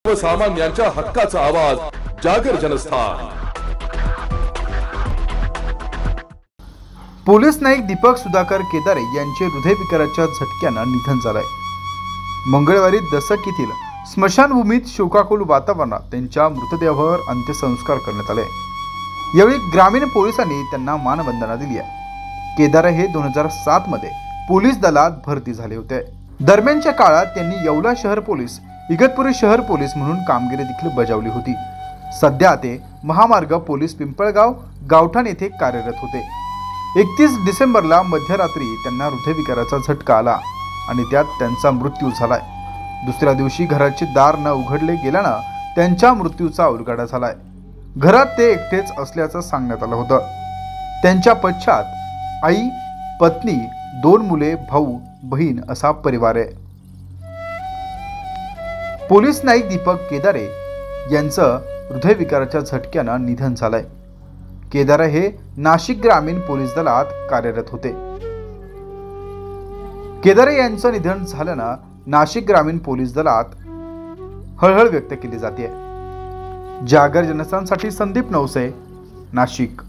सर्वसामान्यांच्या हक्काचा आवाज जागर जनस्थान। पोलीस नाईक दीपक सुधाकर केदारे यांचे हृदयविकाराच्या झटक्यानं निधन झालंय। मंगळवारी दसक येथील स्मशानभूमीत शोकाकुल वातावरणात त्यांच्या मृतदेहावर अंत्यसंस्कार करण्यात आले। यावेळी ग्रामीण पोलिसांनी त्यांना मानवंदना दिली आहे। केदारे हे 2007 मध्ये पोलीस दलात भरती झाले होते। दरम्यानच्या काळात त्यांनी येवला शहर पोलीस, इगतपुरी शहर पोलीस म्हणून कामगिरी देखील बजावली होती। सध्या ते महामार्ग पोलीस पिंपळगाव गावठाण येथे कार्यरत होते। 31 डिसेंबरला मध्यरात्री त्यांना हृदयविकाराचा झटका आला आणि त्यात त्यांचा मृत्यू झालाय। दुसऱ्या दिवशी घराचे दार न उघडले गेल्यानं त्यांच्या मृत्यूचा उलगडा झालाय। घरात ते एकटेच असल्याचं सांगण्यात आलं होतं। त्यांच्या पश्चात आई, पत्नी, 2 मुले, भाऊ, बहीण असा परिवार आहे। पोलीस नाईक दीपक केदारे यांचं हृदयविकाराच्या झटक्यानं निधन झालंय। केदारे हे नाशिक ग्रामीण पोलीस दलात कार्यरत होते। केदारे यांचं निधन झाल्यानं नाशिक ग्रामीण पोलीस दलात हळहळ व्यक्त केली जाते। जागर जनस्थानसाठी संदीप नवसे, नाशिक।